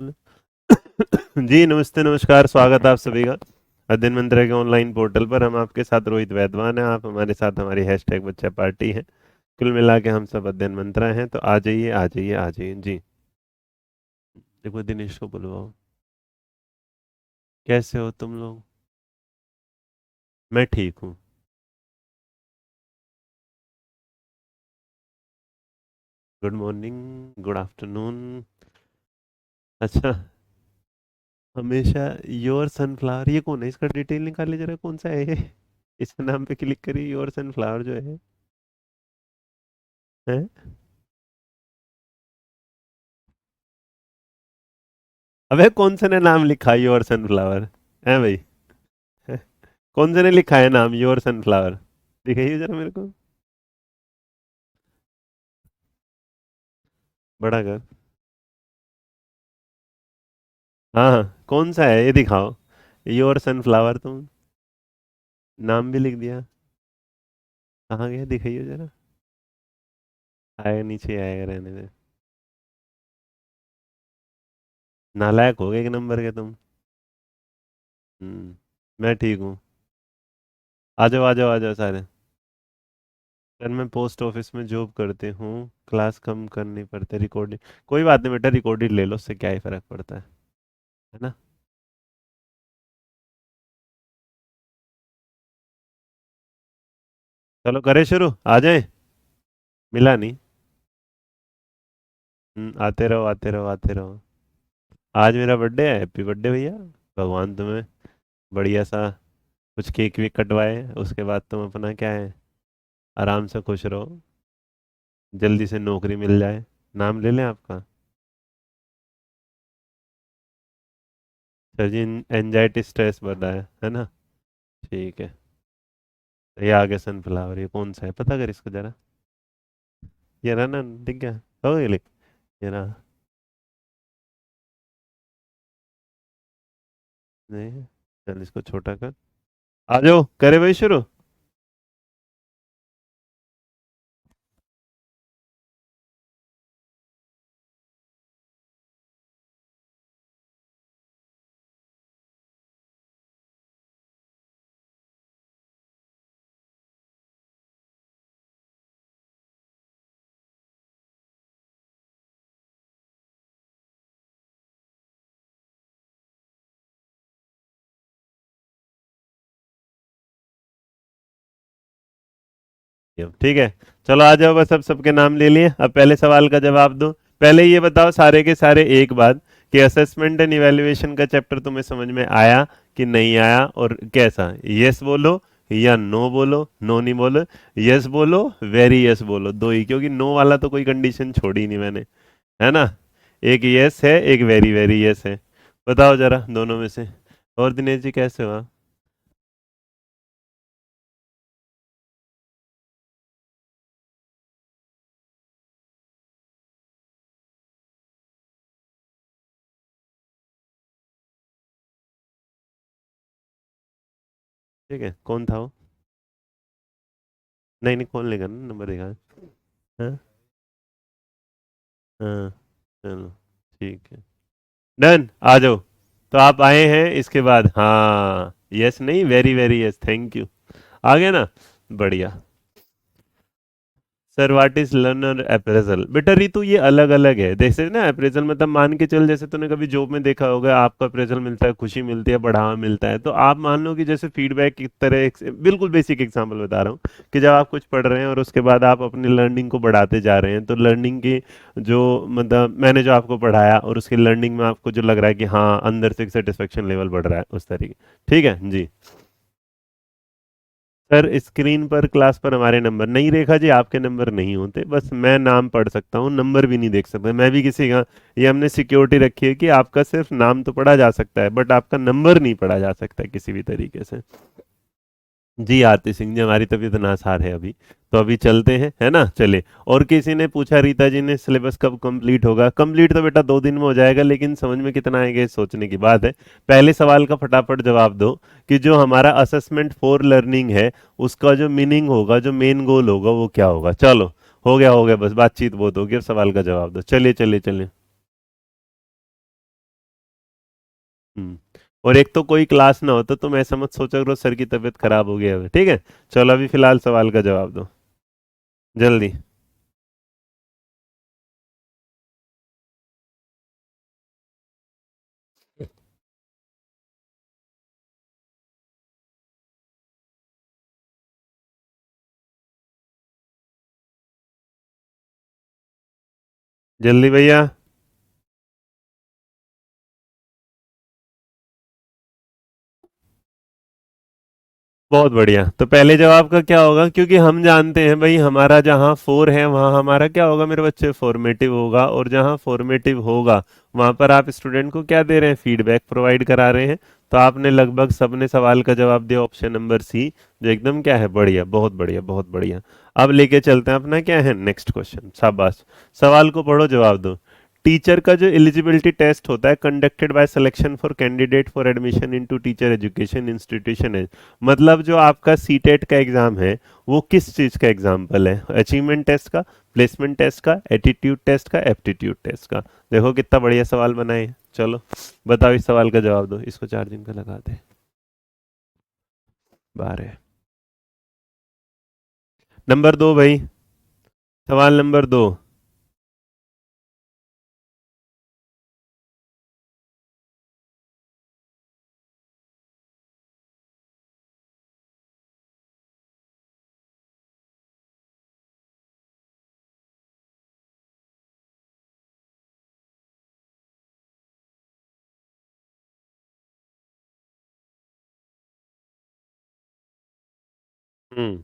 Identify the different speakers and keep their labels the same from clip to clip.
Speaker 1: जी नमस्ते नमस्कार, स्वागत है आप सभी का अध्ययन मंत्र के ऑनलाइन पोर्टल पर। हम आपके साथ रोहित वैद्वान हैं, आप हमारे साथ हमारी हैशटैग बच्चा पार्टी है। कुल मिला के हम सब अध्ययन मंत्रा हैं, तो आ जाइए आ जाइए आ जाइए जी। देखो दिनेश को बुलवाओ। कैसे हो तुम लोग? मैं ठीक हूँ। Good morning, good afternoon. अच्छा, हमेशा योर सनफ्लावर, ये कौन है? इसका डिटेल निकालिए जरा, कौन सा है ये? इस नाम पे क्लिक करिए, योर सनफ्लावर जो है? अबे कौन से ने नाम लिखा योर सनफ्लावर है भाई? कौन से ने लिखा है नाम योर सनफ्लावर? दिखाइए जरा मेरे को। बड़ा कर। हाँ हाँ, कौन सा है ये दिखाओ। योर सनफ्लावर तुम नाम भी लिख दिया। कहाँ गया? दिखाइए जरा। आएगा, नीचे आएगा, रहने दे। नालायक हो गए एक नंबर के तुम। मैं ठीक हूँ। आ जाओ आ जाओ आ जाओ सारे। सर मैं पोस्ट ऑफिस में जॉब करते हूँ। क्लास कम करनी पड़ती है, रिकॉर्डिंग। कोई बात नहीं बेटा, रिकॉर्डेड ले लो, उससे क्या ही फर्क पड़ता है ना? चलो करें शुरू, आ जाए। मिला नहीं। आते रहो आते रहो आते रहो। आज मेरा बर्थडे है, हैप्पी बर्थडे भैया। भगवान तुम्हें बढ़िया सा कुछ केक वेक कटवाए, उसके बाद तुम अपना क्या है, आराम से खुश रहो। जल्दी से नौकरी मिल जाए। नाम ले लें आपका? सर जी, एंजाइटी स्ट्रेस बढ़ रहा है ना? ठीक है। ये आगे सनफ्लावर, ये कौन सा है पता कर इसको जरा। ये रहा ना, दिख गया? हो गया लिख। ये रहा। नहीं, चल इसको छोटा कर। आ जाओ करे भाई शुरू। ठीक है। चलो आ जाओ, बस अब सबके नाम ले लिए, अब पहले सवाल का जवाब दो। पहले ये बताओ सारे के सारे एक बात, कि असेसमेंट एंड इवैल्यूएशन का चैप्टर तुम्हें समझ में आया कि नहीं आया, और कैसा? यस बोलो या नो बोलो। नो नहीं बोलो। यस बोलो, वेरी यस बोलो, दो ही, क्योंकि नो वाला तो कोई कंडीशन छोड़ी नहीं मैंने, है ना? एक यस है, एक वेरी वेरी यस है। बताओ जरा दोनों में से। और दिनेश जी कैसे हो आप? ठीक है, कौन था वो? नहीं नहीं, कौन लेगा ना, नंबर दिखा। हाँ हाँ, चलो ठीक है। डन, आ जाओ। तो आप आए हैं इसके बाद, हाँ यस नहीं, very very yes, thank you. आ गया ना? बढ़िया। Sir what is learner appraisal? बेटा रितु, ये अलग अलग है, जैसे ना अप्रेजल मतलब मान के चल, जैसे तूने कभी जॉब में देखा होगा, आपका अप्रेजल मिलता है, खुशी मिलती है, बढ़ावा मिलता है, तो आप मान लो कि जैसे फीडबैक की तरह, बिल्कुल बेसिक एग्जांपल बता रहा हूँ, कि जब आप कुछ पढ़ रहे हैं और उसके बाद आप अपनी लर्निंग को बढ़ाते जा रहे हैं, तो लर्निंग की जो, मतलब मैंने जो आपको पढ़ाया और उसकी लर्निंग में आपको जो लग रहा है कि हाँ अंदर से सेटिस्फेक्शन लेवल बढ़ रहा है, उस तरीके। ठीक है जी। सर स्क्रीन पर क्लास पर हमारे नंबर नहीं, रेखा जी आपके नंबर नहीं होते, बस मैं नाम पढ़ सकता हूँ, नंबर भी नहीं देख सकता मैं भी किसी का। ये हमने सिक्योरिटी रखी है कि आपका सिर्फ नाम तो पढ़ा जा सकता है, बट आपका नंबर नहीं पढ़ा जा सकता किसी भी तरीके से। जी आरती सिंह जी, हमारी तबीयत नासार है अभी, तो अभी चलते हैं, है ना? चले। और किसी ने पूछा रीता जी ने, सिलेबस कब कंप्लीट होगा? कंप्लीट तो बेटा 2 दिन में हो जाएगा, लेकिन समझ में कितना आएगा ये सोचने की बात है। पहले सवाल का फटाफट जवाब दो, कि जो हमारा असेसमेंट फॉर लर्निंग है, उसका जो मीनिंग होगा, जो मेन गोल होगा, वो क्या होगा? चलो, हो गया बस बातचीत बहुत होगी, अब सवाल का जवाब दो, चलिए चलिए चलिए। हम्म। और एक तो कोई क्लास ना हो तो तुम ऐसा मत सोचा करो सर की तबीयत खराब हो गई है, ठीक है। चलो अभी फिलहाल सवाल का जवाब दो, जल्दी। जल्दी भैया। बहुत बढ़िया। तो पहले जवाब का क्या होगा, क्योंकि हम जानते हैं भाई हमारा जहाँ फोर है वहाँ हमारा क्या होगा मेरे बच्चे, फॉर्मेटिव होगा। और जहाँ फॉर्मेटिव होगा वहाँ पर आप स्टूडेंट को क्या दे रहे हैं, फीडबैक प्रोवाइड करा रहे हैं। तो आपने लगभग सबने सवाल का जवाब दिया ऑप्शन नंबर सी, जो एकदम क्या है, बढ़िया, बहुत बढ़िया, बहुत बढ़िया। अब लेके चलते हैं अपना क्या है नेक्स्ट क्वेश्चन, शाबाश। सवाल को पढ़ो, जवाब दो। टीचर का जो एलिजिबिलिटी टेस्ट होता है, conducted by selection for candidate for admission into teacher education institution है। मतलब जो आपका सीटेट का एग्जाम है वो किस चीज का एग्जाम्पल है, अचीवमेंट टेस्ट का, प्लेसमेंट टेस्ट का, एटीट्यूड टेस्ट का, एप्टीट्यूड टेस्ट का। देखो कितना बढ़िया सवाल बनाए हैं। चलो बताओ, इस सवाल का जवाब दो, इसको चार्जिंग पे लगा दे। 12। नंबर दो भाई, सवाल नंबर दो। हम्म।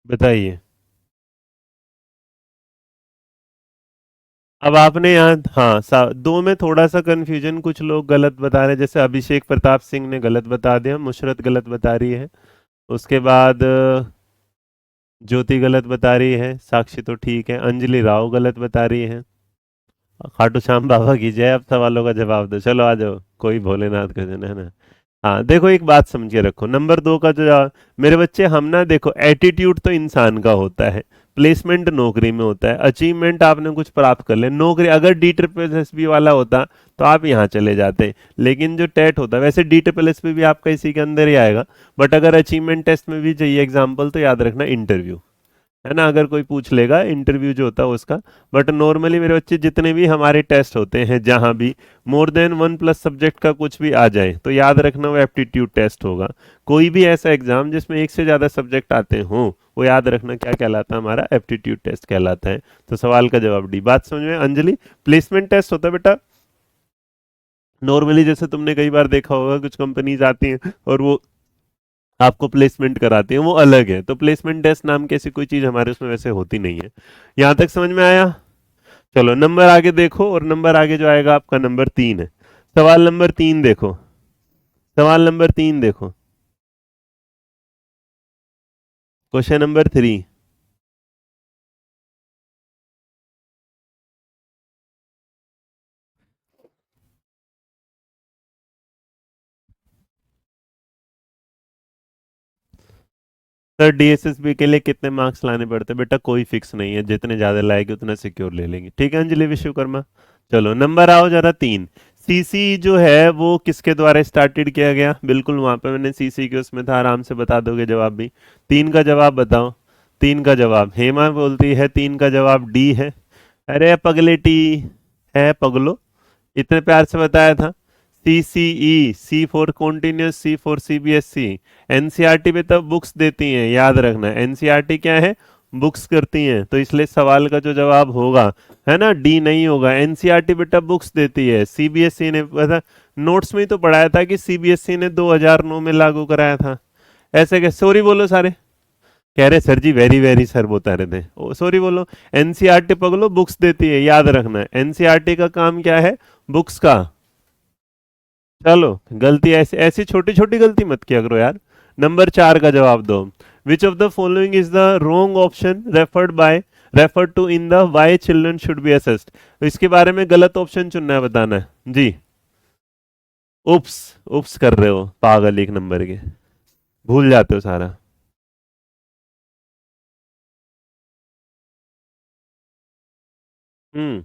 Speaker 1: बताइए। अब आपने यहाँ, हाँ दो में थोड़ा सा कंफ्यूजन, कुछ लोग गलत बता रहे हैं, जैसे अभिषेक प्रताप सिंह ने गलत बता दिया, मुशरत गलत बता रही है। उसके बाद ज्योति गलत बता रही है, साक्षी तो ठीक है, अंजलि राव गलत बता रही है। खाटू श्याम बाबा की जय। अब सवालों का जवाब दो, चलो आ जाओ, कोई भोलेनाथ का जन है ना। हाँ देखो, एक बात समझ के रखो, नंबर दो का जो मेरे बच्चे हम ना, देखो एटीट्यूड तो इंसान का होता है, प्लेसमेंट नौकरी में होता है, अचीवमेंट आपने कुछ प्राप्त कर लिया नौकरी। अगर डी ट्रिपल एस बी वाला होता तो आप यहाँ चले जाते, लेकिन जो टेट होता है, वैसे डी ट्रिपल एस बी भी आपका इसी के अंदर ही आएगा, बट अगर अचीवमेंट टेस्ट में भी चाहिए एग्जाम्पल तो याद रखना इंटरव्यू, है ना। अगर कोई पूछ लेगा इंटरव्यू जो होता है उसका। बट नॉर्मली मेरे बच्चे जितने भी हमारे टेस्ट होते हैं, जहां भी more than one plus subject का कुछ भी आ जाए तो याद रखना वो एप्टीट्यूड टेस्ट होगा। कोई भी ऐसा एग्जाम जिसमें एक से ज्यादा सब्जेक्ट आते हों, वो याद रखना क्या कहलाता है, हमारा एप्टीट्यूड टेस्ट कहलाता है। तो सवाल का जवाब डी। बात समझ में अंजलि, प्लेसमेंट टेस्ट होता है बेटा नॉर्मली, जैसे तुमने कई बार देखा होगा कुछ कंपनीज आती हैं और वो आपको प्लेसमेंट कराते हैं, वो अलग है। तो प्लेसमेंट टेस्ट नाम की ऐसी कोई चीज हमारे उसमें वैसे होती नहीं है। यहां तक समझ में आया। चलो नंबर आगे देखो, और नंबर आगे जो आएगा आपका नंबर 3 है। सवाल नंबर 3 देखो, सवाल नंबर 3 देखो, क्वेश्चन नंबर 3। सर डीएसएसबी के लिए कितने मार्क्स लाने पड़ते हैं, बेटा कोई फिक्स नहीं है, जितने ज्यादा लाएंगे उतना सिक्योर ले लेंगे, ठीक है अंजलि विश्वकर्मा। चलो नंबर आओ जरा 3। सीसी जो है वो किसके द्वारा स्टार्टेड किया गया, बिल्कुल वहां पे मैंने सीसी के उसमें था, आराम से बता दोगे जवाब भी। 3 का जवाब बताओ। 3 का जवाब हेमा बोलती है, 3 का जवाब डी है। अरे पगलेटी है पगलो, इतने प्यार से बताया था। C C E, C for continuous, C for CBSE. NCERT पे तब बुक्स देती हैं, याद रखना एनसीईआरटी क्या है, बुक्स करती हैं। तो इसलिए सवाल का जो जवाब होगा, है ना, डी नहीं होगा। एनसीईआरटी बेटा बुक्स देती है, सीबीएसई ने पता, नोट्स में ही तो पढ़ाया था कि सीबीएसई ने 2009 में लागू कराया था। ऐसे क्या, सॉरी बोलो सारे, कह रहे सर जी वेरी वेरी सर बता रहे थे, ओ सॉरी बोलो। एनसीईआरटी पगलो बुक्स देती है, याद रखना एनसीईआरटी का काम क्या है, बुक्स का। चलो गलती ऐसी ऐसी छोटी छोटी गलती मत किया करो यार। नंबर 4 का जवाब दो। Which of the following is the wrong option referred to in the why children should be assessed. इसके बारे में गलत ऑप्शन चुनना है, बताना है जी। उप्स, उप्स कर रहे हो पागल, एक नंबर के। भूल जाते हो सारा। हम्म।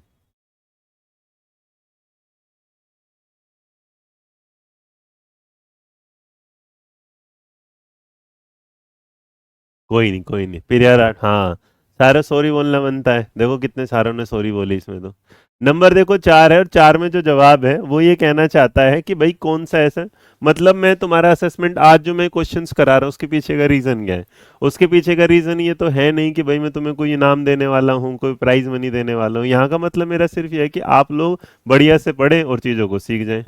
Speaker 1: कोई नहीं, कोई नहीं, फिर यार हाँ, सारा सॉरी बोलना बनता है, देखो कितने सारों ने सॉरी बोली इसमें तो। नंबर देखो 4 है, और 4 में जो जवाब है वो ये कहना चाहता है कि भाई कौन सा ऐसा, मतलब मैं तुम्हारा असेसमेंट आज जो मैं क्वेश्चंस करा रहा हूँ उसके पीछे का रीजन क्या है। उसके पीछे का रीजन ये तो है नहीं कि भाई मैं तुम्हें कोई इनाम देने वाला हूँ, कोई प्राइज मनी देने वाला हूँ। यहाँ का मतलब मेरा सिर्फ ये है कि आप लोग बढ़िया से पढ़ें और चीजों को सीख जाएं।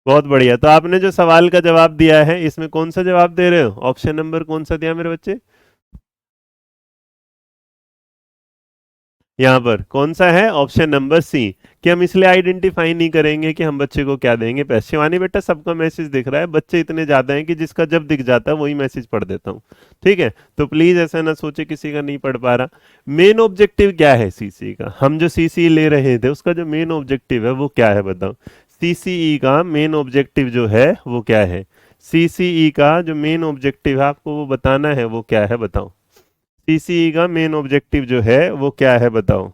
Speaker 1: बहुत बढ़िया। तो आपने जो सवाल का जवाब दिया है इसमें कौन सा जवाब दे रहे हो, ऑप्शन नंबर कौन सा दिया मेरे बच्चे? यहाँ पर कौन सा है, ऑप्शन नंबर सी, कि हम इसलिए आइडेंटिफाई नहीं करेंगे कि हम बच्चे को क्या देंगे पैसे। शिवानी बेटा सबका मैसेज दिख रहा है, बच्चे इतने ज्यादा हैं कि जिसका जब दिख जाता है वही मैसेज पढ़ देता हूँ। ठीक है, तो प्लीज ऐसा ना सोचे किसी का नहीं पढ़ पा रहा। मेन ऑब्जेक्टिव क्या है सीसी का, हम जो सीसी ले रहे थे उसका जो मेन ऑब्जेक्टिव है वो क्या है बताओ। सीसीई का मेन ऑब्जेक्टिव जो है वो क्या है? सीसीई का जो मेन ऑब्जेक्टिव है आपको वो बताना है, वो क्या है बताओ। सीसीई का मेन ऑब्जेक्टिव जो है वो क्या है बताओ।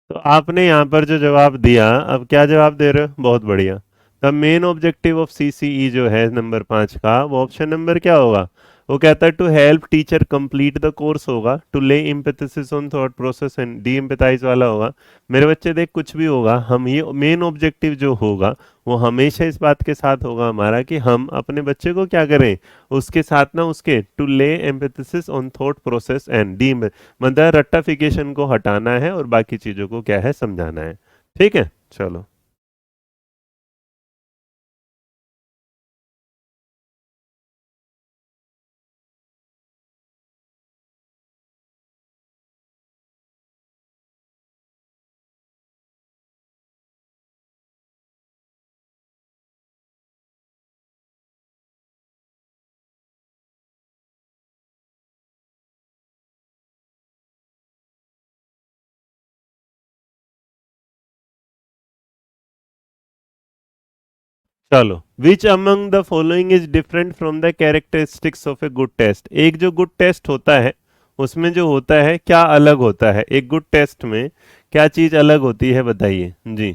Speaker 1: तो आपने यहाँ पर जो जवाब दिया, अब क्या जवाब दे रहे हो, बहुत बढ़िया। The main objective of CCE जो है नंबर 5 का, वो ऑप्शन नंबर क्या होगा? वो कहता है to help teacher complete the course होगा, to lay emphasis on thought process and deemphasise वाला होगा। मेरे बच्चे देख कुछ भी होगा, हम ये मेन ऑब्जेक्टिव जो होगा वो हमेशा इस बात के साथ होगा हमारा कि हम अपने बच्चे को क्या करें, उसके साथ ना उसके to lay emphasis on thought process and डी, मतलब रट्टाफिकेशन को हटाना है और बाकी चीजों को क्या है समझाना है। ठीक है, चलो। चलो, which among the following is different from the characteristics of a good test. एक जो गुड टेस्ट होता है उसमें जो होता है क्या अलग होता है, एक गुड टेस्ट में क्या चीज अलग होती है बताइए जी।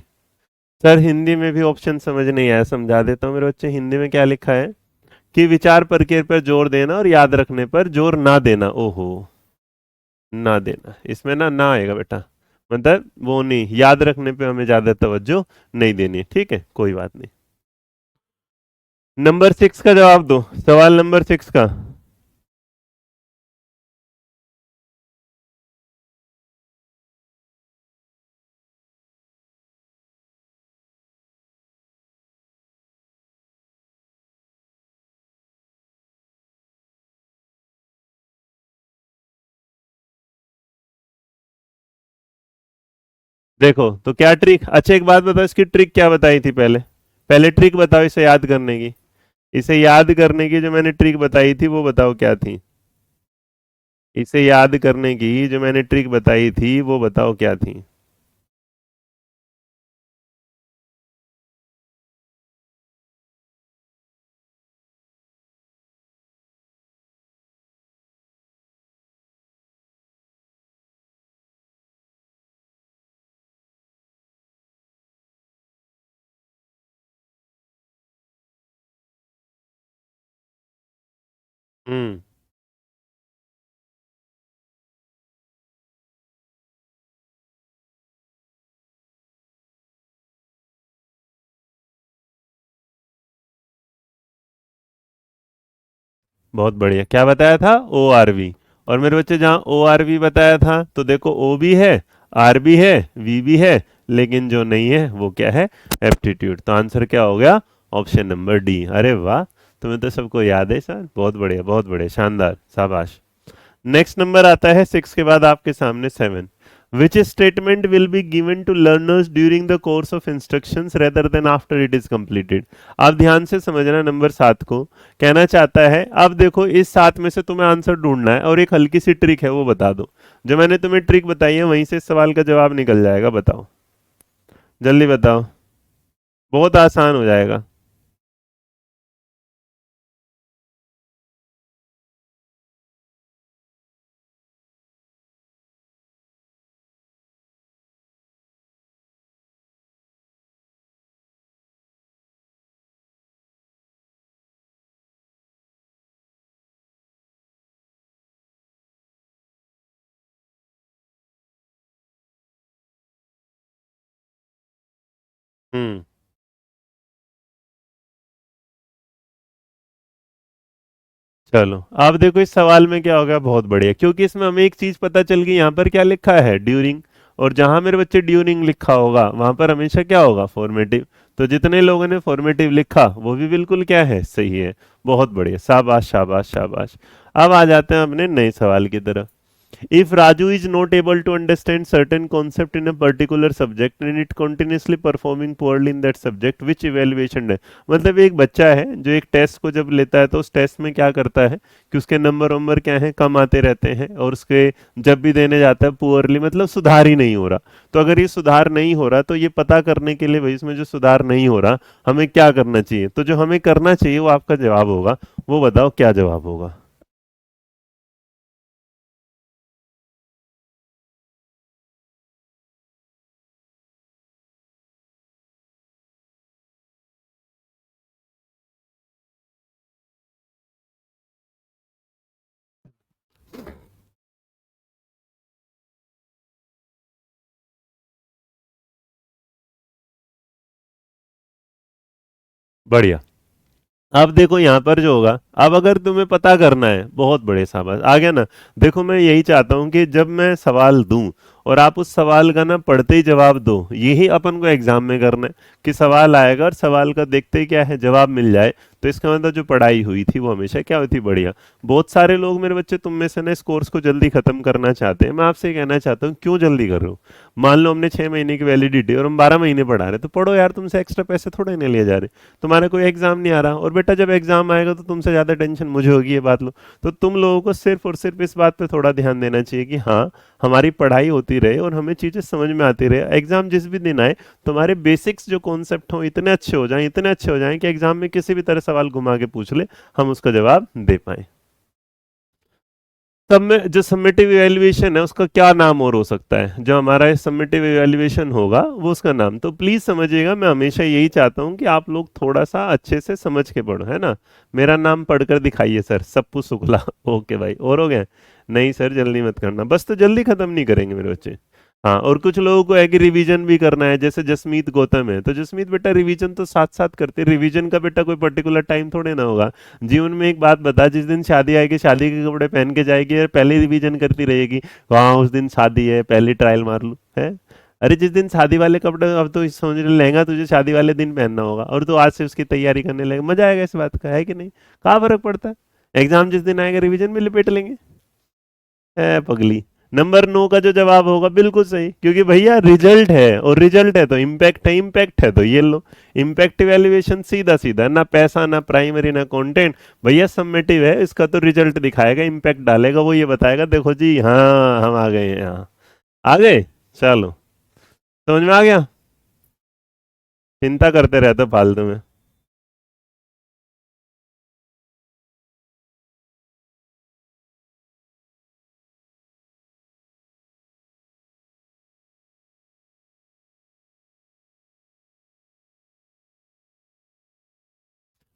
Speaker 1: सर हिंदी में भी ऑप्शन समझ नहीं आया, समझा देता हूँ मेरे बच्चे। हिंदी में क्या लिखा है कि विचार प्रक्रिया पर जोर देना और याद रखने पर जोर ना देना। ओहो, ना देना, इसमें ना आएगा बेटा, मतलब वो नहीं, याद रखने पे हमें ज्यादा तवज्जो नहीं देनी। ठीक है, कोई बात नहीं। नंबर 6 का जवाब दो, सवाल नंबर 6 का। देखो तो क्या ट्रिक, अच्छा एक बात बताओ, इसकी ट्रिक क्या बताई थी पहले? पहले ट्रिक बताओ इसे याद करने की। इसे याद करने की जो मैंने ट्रिक बताई थी वो बताओ क्या थी। इसे याद करने की जो मैंने ट्रिक बताई थी वो बताओ क्या थी। हम्म। बहुत बढ़िया, क्या बताया था? ओ आर वी। और मेरे बच्चे जहाँ ओ आर वी बताया था तो देखो ओ भी है, आर भी है, वी भी है, लेकिन जो नहीं है वो क्या है? एप्टीट्यूड। तो आंसर क्या हो गया? Option number D. अरे वाह, तुम्हें तो सबको याद है सर, बहुत बढ़िया, बहुत बढ़िया, शानदार, शाबाश। नेक्स्ट नंबर आता है 6 के बाद आपके सामने 7। Which statement will be given to learners during the course of instructions rather than after it is completed. आप ध्यान से समझना नंबर 7 को। कहना चाहता है, अब देखो इस 7 में से तुम्हें आंसर ढूंढना है और एक हल्की सी ट्रिक है वो बता दो। जो मैंने तुम्हें ट्रिक बताई है वहीं से इस सवाल का जवाब निकल जाएगा, बताओ, जल्दी बताओ। बहुत आसान हो जाएगा। हम्म। चलो आप देखो इस सवाल में क्या होगा, बहुत बढ़िया, क्योंकि इसमें हमें एक चीज पता चल गई, यहाँ पर क्या लिखा है? ड्यूरिंग। और जहां मेरे बच्चे ड्यूरिंग लिखा होगा वहां पर हमेशा क्या होगा? फॉर्मेटिव। तो जितने लोगों ने फॉर्मेटिव लिखा वो भी बिल्कुल क्या है? सही है। बहुत बढ़िया, शाबाश शाबाश शाबाश। अब आ जाते हैं अपने नए सवाल की तरफ। If Raju is not able to understand certain concept in a particular subject and it continuously performing poorly in that subject, which evaluation है? मतलब एक बच्चा है जो एक टेस्ट को जब लेता है तो उस टेस्ट में क्या करता है कि उसके नंबर वंबर क्या है? कम आते रहते हैं, और उसके जब भी देने जाता है पुअरली, मतलब सुधार ही नहीं हो रहा। तो अगर ये सुधार नहीं हो रहा तो ये पता करने के लिए भाई इसमें जो सुधार नहीं हो रहा हमें क्या करना चाहिए? तो जो हमें करना चाहिए वो आपका जवाब होगा। वो बताओ क्या जवाब होगा? बढ़िया। अब देखो यहाँ पर जो होगा, अब अगर तुम्हें पता करना है, बहुत बड़े शाबाश, आ गया ना? देखो मैं यही चाहता हूँ कि जब मैं सवाल दूं और आप उस सवाल का ना पढ़ते ही जवाब दो, यही अपन को एग्जाम में करना है। कि सवाल आएगा और सवाल का देखते ही क्या है? जवाब मिल जाए। तो इसका मतलब जो पढ़ाई हुई थी वो हमेशा क्या होती? बढ़िया। बहुत सारे लोग मेरे बच्चे तुम में से ना इस कोर्स को जल्दी खत्म करना चाहते हैं। मैं आपसे ये कहना चाहता हूँ, क्यों जल्दी कर रहे हो? मान लो हमने 6 महीने की वैलिडिटी और हम 12 महीने पढ़ा रहे, तो पढ़ो यार, तुमसे एक्स्ट्रा पैसे थोड़े नहीं लिए जा रहे। तुम्हारा कोई एग्जाम नहीं आ रहा, और बेटा जब एग्जाम आएगा तो तुमसे ज्यादा टेंशन मुझे होगी, ये बात लो। तो तुम लोगों को सिर्फ और सिर्फ इस बात पे थोड़ा ध्यान देना चाहिए कि हाँ, हमारी पढ़ाई होती रहे और हमें चीजें समझ में आती रहे। एग्जाम जिस भी दिन आए, तुम्हारे बेसिक्स जो कॉन्सेप्ट हो इतने अच्छे हो जाएं, इतने अच्छे हो जाएं कि एग्जाम में किसी भी तरह सवाल घुमा के पूछ ले, हम उसका जवाब दे पाए। सब में जो समेटिव इवैल्यूएशन है उसका क्या नाम और हो सकता है? जो हमारा समेटिव इवैल्यूएशन होगा वो उसका नाम, तो प्लीज समझिएगा, मैं हमेशा यही चाहता हूँ कि आप लोग थोड़ा सा अच्छे से समझ के पढ़ो, है ना? मेरा नाम पढ़कर दिखाइए सर, सप्पू शुक्ला। ओके भाई, और हो गए? नहीं सर जल्दी मत करना, बस तो जल्दी खत्म नहीं करेंगे मेरे बच्चे। हाँ, और कुछ लोगों को है कि रिवीजन भी करना है, जैसे जसमीत गौतम है, तो जसमीत बेटा रिवीजन तो साथ साथ करते, रिवीजन का बेटा कोई पर्टिकुलर टाइम थोड़े ना होगा। जीवन में एक बात बता, जिस दिन शादी आएगी शादी के कपड़े पहन के जाएगी और पहले रिवीजन करती रहेगी, वहां उस दिन शादी है पहले ट्रायल मार लूं है? अरे जिस दिन शादी वाले कपड़े, अब तो समझ रहे, लहंगा तुझे शादी वाले दिन पहनना होगा और तू आज से उसकी तैयारी करने लगे, मजा आएगा इस बात का, है कि नहीं? कहाँ फर्क पड़ता है? एग्जाम जिस दिन आएगा रिवीजन में लिपेट लेंगे। है पगली। नंबर 9 का जो जवाब होगा बिल्कुल सही, क्योंकि भैया रिजल्ट है, और रिजल्ट है तो इम्पैक्ट है, इम्पैक्ट है तो ये लो। इम्पैक्ट इवैल्यूएशन सीधा सीधा, ना पैसा ना प्राइमरी ना कंटेंट, भैया समेटिव है, इसका तो रिजल्ट दिखाएगा, इम्पैक्ट डालेगा, वो ये बताएगा देखो जी हाँ हम आ गए हैं यहाँ। आ गए? चलो, समझ में आ गया? चिंता करते रहते हो फालतू में।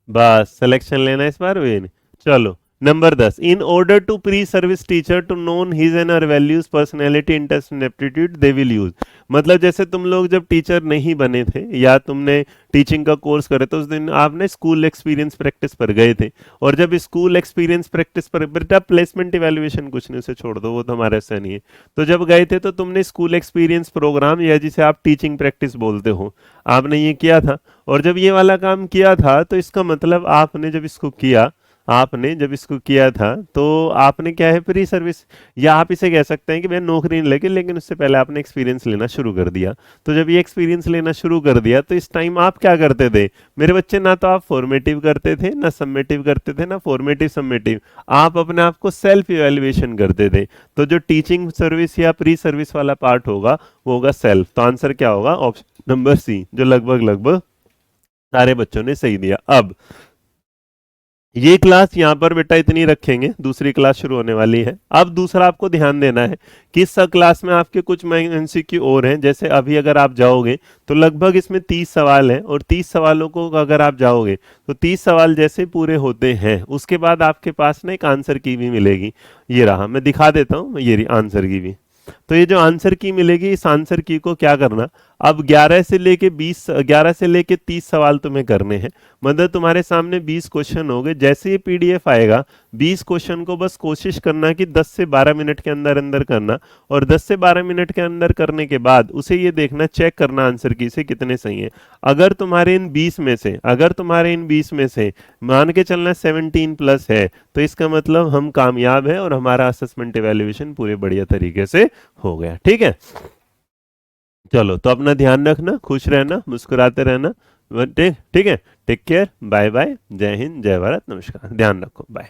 Speaker 1: बस सिलेक्शन लेना इस बार भी नहीं। चलो, number 10, in order to pre service teacher to known his and her values personality interest and aptitude they will use. मतलब जैसे तुम लोग जब टीचर नहीं बने थे या तुमने टीचिंग का कोर्स करे तो उस दिन आपने स्कूल एक्सपीरियंस प्रैक्टिस पर गए थे, और जब स्कूल एक्सपीरियंस प्रैक्टिस पर, बेटा प्लेसमेंट इवैल्यूएशन कुछ नहीं, उसे छोड़ दो, वो तो हमारा ऐसा नहीं है। तो जब गए थे तो तुमने स्कूल एक्सपीरियंस प्रोग्राम या जिसे आप टीचिंग प्रैक्टिस बोलते हो, आपने ये किया था। और जब ये वाला काम किया था तो इसका मतलब आपने जब इसको किया था तो आपने क्या है, प्री सर्विस, या आप इसे कह सकते हैं कि मैं नौकरी नहीं लगी, लेकिन उससे पहले आपने एक्सपीरियंस लेना शुरू कर दिया। तो जब ये एक्सपीरियंस लेना शुरू कर दिया तो इस टाइम आप क्या करते थे मेरे बच्चे, ना तो आप फॉर्मेटिव करते थे, ना सबमेटिव करते थे, ना फॉर्मेटिव सबमेटिव, आप अपने आप को सेल्फ इवैल्यूएशन करते थे। तो जो टीचिंग सर्विस या प्री सर्विस वाला पार्ट होगा वो होगा सेल्फ। तो आंसर क्या होगा, ऑप्शन नंबर सी, जो लगभग लगभग सारे बच्चों ने सही दिया। अब ये क्लास यहाँ पर बेटा इतनी रखेंगे, दूसरी क्लास शुरू होने वाली है। अब दूसरा आपको ध्यान देना है कि इस क्लास में आपके कुछ एमसीक्यू और हैं। जैसे अभी अगर आप जाओगे तो लगभग इसमें 30 सवाल हैं, और 30 सवालों को अगर आप जाओगे तो 30 सवाल जैसे पूरे होते हैं उसके बाद आपके पास ना एक आंसर की भी मिलेगी। ये रहा, मैं दिखा देता हूँ, ये रही आंसर की भी। तो ये जो आंसर की मिलेगी, इस आंसर की को क्या करना, अब 11 से लेके 30 सवाल तुम्हें करने हैं। मतलब तुम्हारे सामने 20 क्वेश्चन हो गए। जैसे ये पीडीएफ आएगा 20 क्वेश्चन को बस कोशिश करना कि 10 से 12 मिनट के अंदर अंदर करना, और 10 से 12 मिनट के अंदर करने के बाद उसे ये देखना, चेक करना आंसर की से कितने सही है। अगर तुम्हारे इन 20 में से मान के चलना 17 प्लस है, तो इसका मतलब हम कामयाब है और हमारा असेसमेंट इवैल्यूएशन पूरे बढ़िया तरीके से हो गया। ठीक है, चलो तो अपना ध्यान रखना, खुश रहना, मुस्कुराते रहना। ठीक ठीक है, टेक केयर, बाय बाय, जय हिंद, जय भारत, नमस्कार, ध्यान रखो, बाय।